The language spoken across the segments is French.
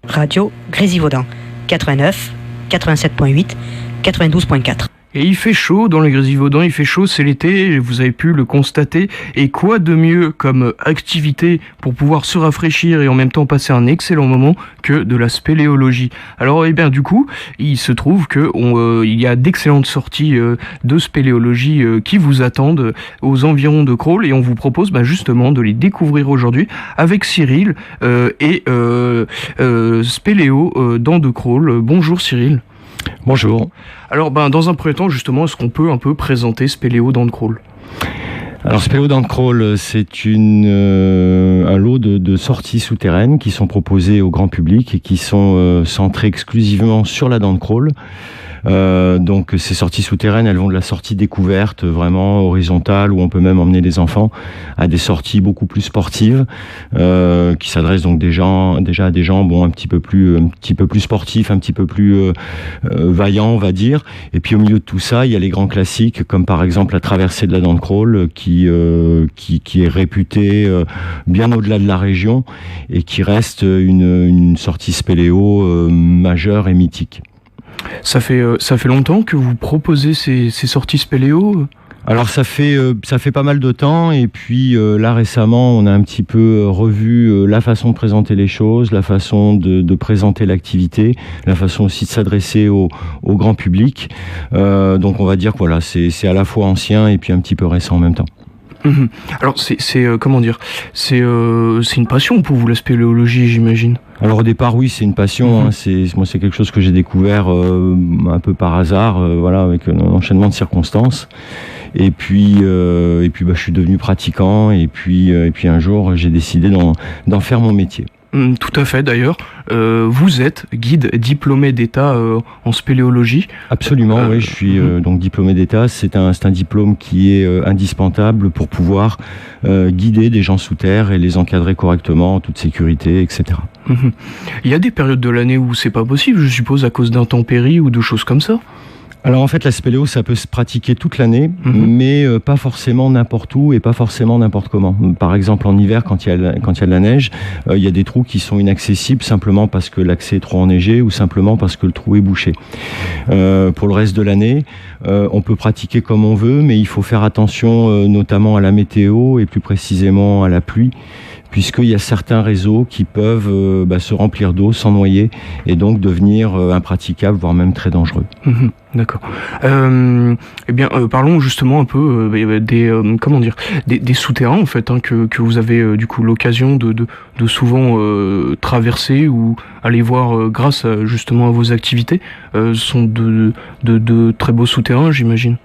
Radio Grésivaudan, 89, 87.8, 92.4. Et il fait chaud dans le Grésivaudan, il fait chaud, c'est l'été, vous avez pu le constater. Et quoi de mieux comme activité pour pouvoir se rafraîchir et en même temps passer un excellent moment que de la spéléologie. Alors, du coup, il se trouve que il y a d'excellentes sorties de spéléologie qui vous attendent aux environs de Crolles, et on vous propose justement de les découvrir aujourd'hui avec Cyril et Spéléo dans de Crolles. Bonjour Cyril. Bonjour. Alors, dans un premier temps, justement, est-ce qu'on peut un peu présenter Spéléo dans de Crolles ? Alors, Spéléo dans de Crolles, c'est un lot de sorties souterraines qui sont proposées au grand public et qui sont centrées exclusivement sur la dent de Crolles. Donc ces sorties souterraines, elles vont de la sortie découverte vraiment horizontale, où on peut même emmener les enfants, à des sorties beaucoup plus sportives qui s'adressent donc déjà à des gens un petit peu plus sportifs, un petit peu plus vaillants, on va dire. Et puis au milieu de tout ça, il y a les grands classiques comme par exemple la traversée de la dent de Crolles qui est réputée bien au-delà de la région et qui reste une sortie spéléo majeure et mythique. Ça fait longtemps que vous proposez ces sorties spéléo ? Alors ça fait pas mal de temps, et puis là récemment on a un petit peu revu la façon de présenter les choses, la façon de présenter l'activité, la façon aussi de s'adresser au grand public. Donc on va dire que voilà, c'est à la fois ancien et puis un petit peu récent en même temps. Alors c'est comment dire, c'est une passion pour vous, la spéléologie, j'imagine. Alors au départ oui, c'est une passion. C'est quelque chose que j'ai découvert un peu par hasard, avec un enchaînement de circonstances. Et puis je suis devenu pratiquant, et puis un jour j'ai décidé d'en faire mon métier. Tout à fait, d'ailleurs. Vous êtes guide diplômé d'État en spéléologie. Absolument, oui, je suis donc diplômé d'État. C'est un diplôme qui est indispensable pour pouvoir guider des gens sous terre et les encadrer correctement en toute sécurité, etc. Il y a des périodes de l'année où c'est pas possible, je suppose, à cause d'intempéries ou de choses comme ça ? Alors en fait, la spéléo, ça peut se pratiquer toute l'année, mais pas forcément n'importe où et pas forcément n'importe comment. Par exemple, en hiver, quand il y a de la neige, il y a des trous qui sont inaccessibles simplement parce que l'accès est trop enneigé ou simplement parce que le trou est bouché. Pour le reste de l'année, on peut pratiquer comme on veut, mais il faut faire attention notamment à la météo et plus précisément à la pluie, puisqu'il y a certains réseaux qui peuvent se remplir d'eau sans noyer et donc devenir impraticables, voire même très dangereux. D'accord. Parlons justement un peu des souterrains en fait, que vous avez du coup l'occasion de souvent traverser ou aller voir grâce justement à vos activités. Ce sont de très beaux souterrains, j'imagine.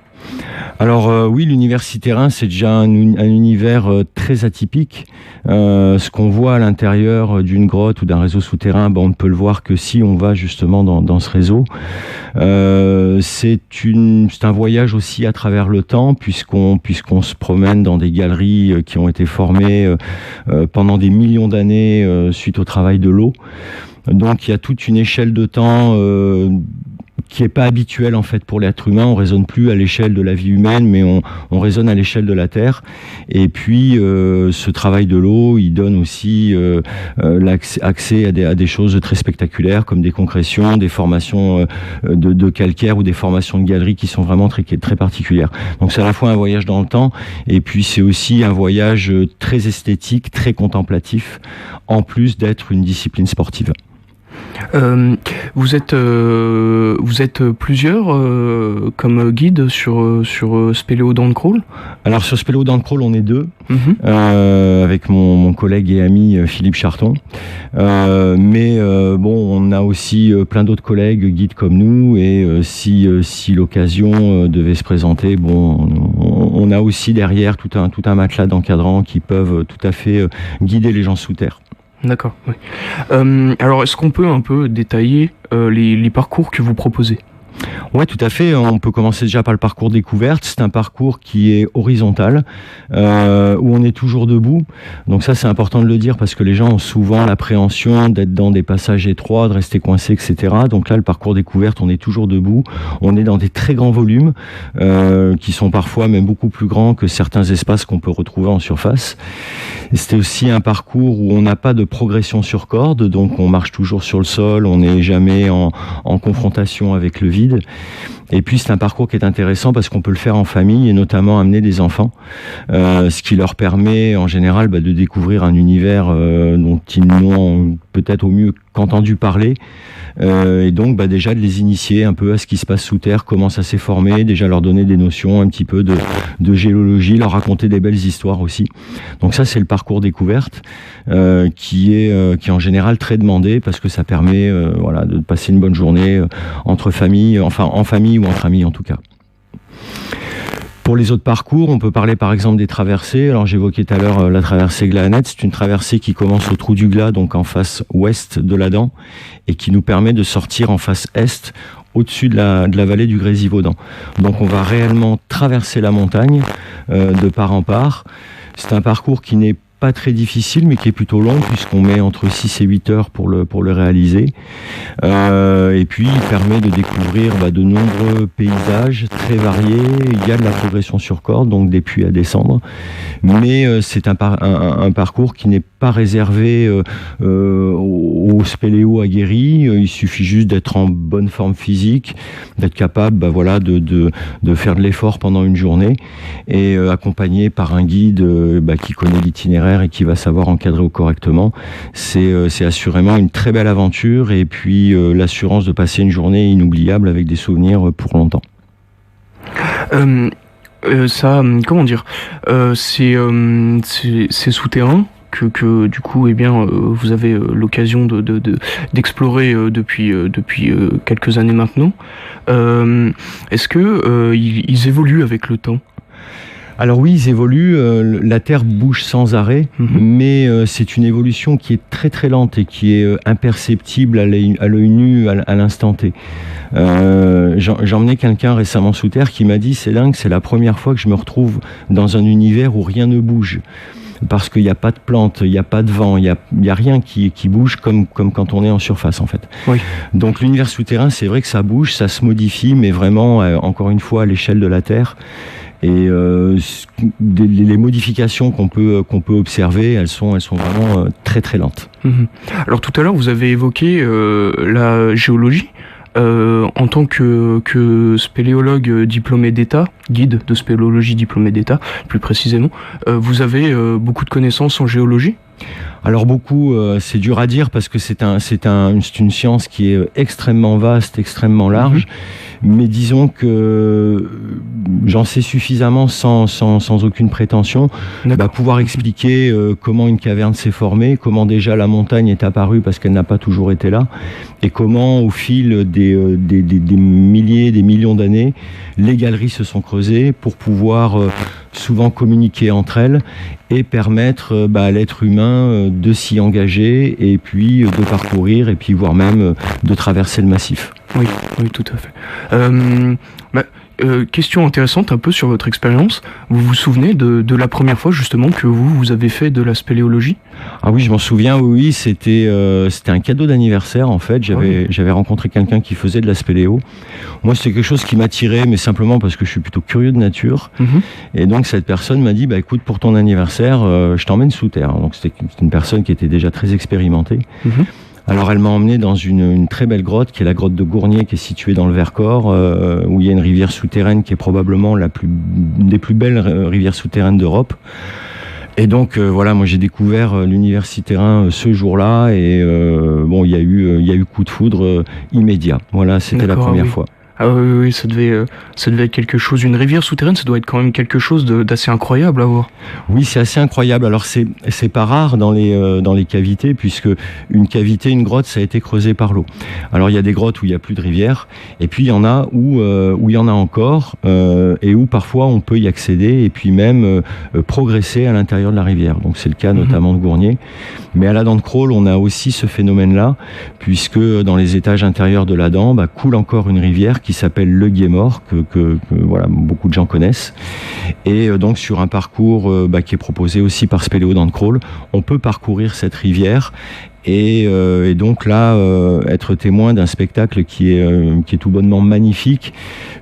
Alors oui, l'univers souterrain, c'est déjà un univers très atypique. Ce qu'on voit à l'intérieur d'une grotte ou d'un réseau souterrain, on ne peut le voir que si on va justement dans ce réseau. C'est un voyage aussi à travers le temps, puisqu'on se promène dans des galeries qui ont été formées pendant des millions d'années suite au travail de l'eau. Donc il y a toute une échelle de temps qui est pas habituel en fait pour l'être humain. On raisonne plus à l'échelle de la vie humaine, mais on raisonne à l'échelle de la Terre. Et puis ce travail de l'eau, il donne aussi l'accès à des choses très spectaculaires, comme des concrétions, des formations de calcaire ou des formations de galeries qui sont vraiment très, très particulières. Donc c'est à la fois un voyage dans le temps, et puis c'est aussi un voyage très esthétique, très contemplatif, en plus d'être une discipline sportive. Vous êtes plusieurs comme guide sur Spéléo dans de Crolles ? Alors sur Spéléo dans de Crolles, on est deux, avec mon collègue et ami Philippe Charton. On a aussi plein d'autres collègues guides comme nous, et si l'occasion devait se présenter, on a aussi derrière tout un matelas d'encadrants qui peuvent tout à fait guider les gens sous terre. D'accord. Oui. Alors, est-ce qu'on peut un peu détailler les parcours que vous proposez ? Ouais, tout à fait. On peut commencer déjà par le parcours découverte. C'est un parcours qui est horizontal, où on est toujours debout. Donc ça, c'est important de le dire parce que les gens ont souvent l'appréhension d'être dans des passages étroits, de rester coincés, etc. Donc là, le parcours découverte, on est toujours debout. On est dans des très grands volumes, qui sont parfois même beaucoup plus grands que certains espaces qu'on peut retrouver en surface. C'est aussi un parcours où on n'a pas de progression sur corde, donc on marche toujours sur le sol, on n'est jamais en confrontation avec le vide. Et puis c'est un parcours qui est intéressant parce qu'on peut le faire en famille et notamment amener des enfants, ce qui leur permet en général de découvrir un univers dont ils n'ont peut-être au mieux qu'entendu parler, et donc déjà de les initier un peu à ce qui se passe sous terre, comment ça s'est formé, déjà leur donner des notions un petit peu de géologie, leur raconter des belles histoires aussi. Donc ça c'est le parcours découverte, qui est en général très demandé parce que ça permet de passer une bonne journée entre familles, enfin en famille ou entre amis en tout cas. Pour les autres parcours, on peut parler par exemple des traversées. Alors j'évoquais tout à l'heure la traversée Glahanette. C'est une traversée qui commence au trou du Glas, donc en face ouest de l'Adam, et qui nous permet de sortir en face est, au-dessus de la vallée du Grésivaudan. Donc on va réellement traverser la montagne de part en part. C'est un parcours qui n'est pas très difficile, mais qui est plutôt long, puisqu'on met entre 6 et 8 heures pour le réaliser. Et puis, il permet de découvrir de nombreux paysages très variés. Il y a de la progression sur corde, donc des puits à descendre. Mais c'est un parcours qui n'est pas réservé aux spéléos aguerris. Il suffit juste d'être en bonne forme physique, d'être capable de faire de l'effort pendant une journée, et accompagné par un guide qui connaît l'itinéraire et qui va savoir encadrer correctement. C'est assurément une très belle aventure, et puis l'assurance de passer une journée inoubliable avec des souvenirs pour longtemps. Comment dire, c'est souterrain que du coup vous avez l'occasion d'explorer depuis quelques années maintenant. Est-ce que ils évoluent avec le temps? Alors oui, ils évoluent, la Terre bouge sans arrêt, mais c'est une évolution qui est très très lente et qui est imperceptible à l'œil nu à l'instant T. J'ai emmené quelqu'un récemment sous terre qui m'a dit: c'est dingue, c'est la première fois que je me retrouve dans un univers où rien ne bouge. Parce qu'il n'y a pas de plantes, il n'y a pas de vent, il y a rien qui bouge comme quand on est en surface en fait. Oui. Donc l'univers souterrain, c'est vrai que ça bouge, ça se modifie, mais vraiment, encore une fois, à l'échelle de la Terre. Et les modifications qu'on peut observer, elles sont vraiment très très lentes. Alors tout à l'heure, vous avez évoqué la géologie. En tant que spéléologue diplômé d'État, guide de spéléologie diplômé d'État, plus précisément, vous avez beaucoup de connaissances en géologie? Alors beaucoup, c'est dur à dire parce que c'est une science qui est extrêmement vaste, extrêmement large, mais disons que j'en sais suffisamment sans aucune prétention, pouvoir expliquer comment une caverne s'est formée, comment déjà la montagne est apparue parce qu'elle n'a pas toujours été là, et comment au fil des milliers, des millions d'années, les galeries se sont creusées pour pouvoir souvent communiquer entre elles et permettre à l'être humain de s'y engager et puis de parcourir et puis voire même de traverser le massif. Oui, tout à fait. Question intéressante un peu sur votre expérience. Vous vous souvenez de la première fois justement que vous avez fait de la spéléologie? Ah oui, je m'en souviens, oui, c'était un cadeau d'anniversaire en fait. J'avais rencontré quelqu'un qui faisait de la spéléo. Moi, c'était quelque chose qui m'attirait, mais simplement parce que je suis plutôt curieux de nature. Et donc cette personne m'a dit, écoute, pour ton anniversaire, je t'emmène sous terre. Donc c'était une personne qui était déjà très expérimentée. Alors elle m'a emmené dans une très belle grotte qui est la grotte de Gournier, qui est située dans le Vercors, où il y a une rivière souterraine qui est probablement une des plus belles rivières souterraines d'Europe. Et donc moi j'ai découvert l'univers souterrain ce jour-là, et il y a eu coup de foudre immédiat. Voilà, c'était la première fois. Ah oui, ça devait être quelque chose. Une rivière souterraine, ça doit être quand même quelque chose d'assez incroyable à voir. Oui, c'est assez incroyable. Alors c'est pas rare dans les cavités, puisque une grotte, ça a été creusé par l'eau. Alors il y a des grottes où il y a plus de rivière, et puis il y en a où il y en a encore, et où parfois on peut y accéder et puis même progresser à l'intérieur de la rivière. Donc c'est le cas notamment de Gournier. Mais à la dent de Crolles, on a aussi ce phénomène-là, puisque dans les étages intérieurs de la dent, coule encore une rivière qui qui s'appelle le Guémort, que voilà, beaucoup de gens connaissent. Et donc sur un parcours qui est proposé aussi par Spéléo dans le Crawl, on peut parcourir cette rivière et donc là être témoin d'un spectacle qui est tout bonnement magnifique,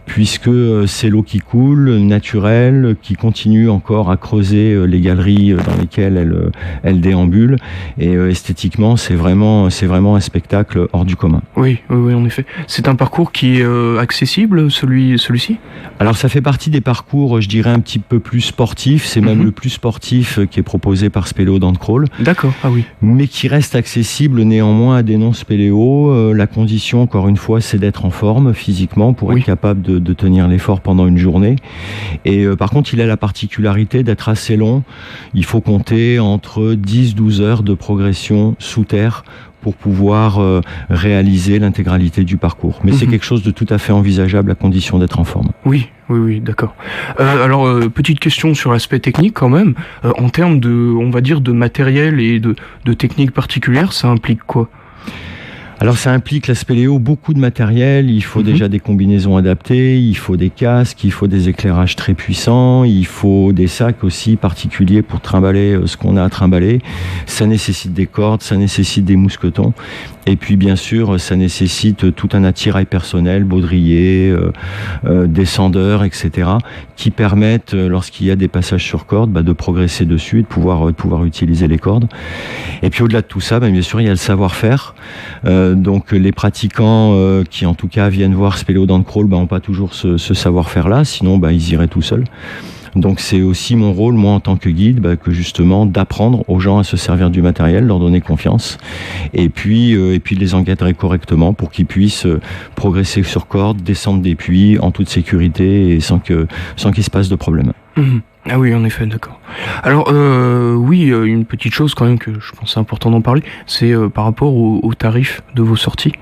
puisque c'est l'eau qui coule, naturelle, qui continue encore à creuser les galeries dans lesquelles elle déambule, et esthétiquement c'est vraiment un spectacle hors du commun. Oui, en effet. C'est un parcours qui est accessible, celui-ci ? Alors ça fait partie des parcours, je dirais, un petit peu plus sportifs, c'est même le plus sportif qui est proposé par Spéléo dans le Crawl. D'accord, ah oui. Mais qui reste accessible néanmoins à des non-spéléos. La condition, encore une fois, c'est d'être en forme physiquement pour être capable de tenir l'effort pendant une journée. Et par contre, il a la particularité d'être assez long. Il faut compter entre 10-12 heures de progression sous terre pour pouvoir réaliser l'intégralité du parcours. Mais c'est quelque chose de tout à fait envisageable à condition d'être en forme. Oui, d'accord. Alors, petite question sur l'aspect technique quand même. En termes on va dire, de matériel et de technique particulière, ça implique quoi ? Alors ça implique la spéléo beaucoup de matériel, il faut déjà des combinaisons adaptées, il faut des casques, il faut des éclairages très puissants, il faut des sacs aussi particuliers pour trimballer ce qu'on a à trimballer. Ça nécessite des cordes, ça nécessite des mousquetons, et puis bien sûr ça nécessite tout un attirail personnel, baudrier, descendeurs, etc., qui permettent, lorsqu'il y a des passages sur corde, de progresser dessus et de pouvoir utiliser les cordes. Et puis au-delà de tout ça, bien sûr il y a le savoir-faire. Donc les pratiquants qui en tout cas viennent voir Spéléo dans le Crawl n'ont pas toujours ce savoir-faire-là, sinon ils iraient tout seuls. Donc c'est aussi mon rôle, moi en tant que guide, que justement d'apprendre aux gens à se servir du matériel, leur donner confiance, et puis de les encadrer correctement pour qu'ils puissent progresser sur corde, descendre des puits en toute sécurité et sans qu'il se passe de problème. Ah oui, en effet, d'accord. Alors, une petite chose quand même que je pense c'est important d'en parler, c'est par rapport aux tarifs de vos sorties.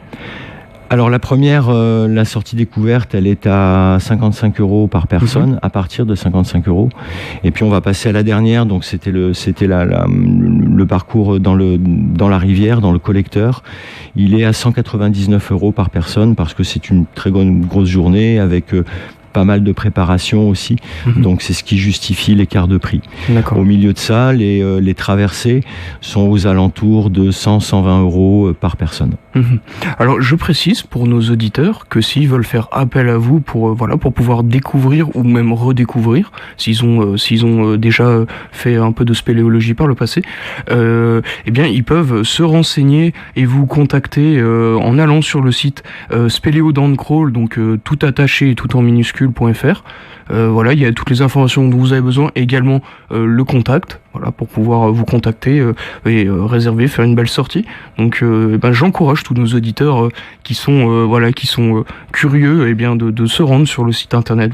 Alors la première, la sortie découverte, elle est à 55 € par personne, à partir de 55 €. Et puis on va passer à la dernière, donc c'était le parcours dans la rivière, dans le collecteur. Il est à 199 € par personne, parce que c'est une très grosse journée avec pas mal de préparation aussi, donc c'est ce qui justifie l'écart de prix. Au milieu de ça, les traversées sont aux alentours de 100-120 € par personne. Alors je précise pour nos auditeurs que s'ils veulent faire appel à vous pour pouvoir découvrir ou même redécouvrir, s'ils ont déjà fait un peu de spéléologie par le passé, ils peuvent se renseigner et vous contacter en allant sur le site Spéléo dans le Crawl, donc tout attaché et tout en minuscule.fr. Il y a toutes les informations dont vous avez besoin, et également le contact, pour pouvoir vous contacter et réserver, faire une belle sortie. Donc j'encourage tous nos auditeurs qui sont curieux de se rendre sur le site internet.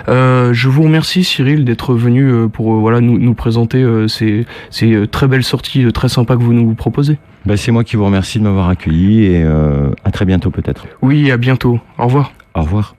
Je vous remercie Cyril d'être venu pour nous présenter ces très belles sorties très sympas que vous nous proposez. C'est moi qui vous remercie de m'avoir accueilli, et à très bientôt peut-être. Oui, à bientôt. Au revoir. Au revoir.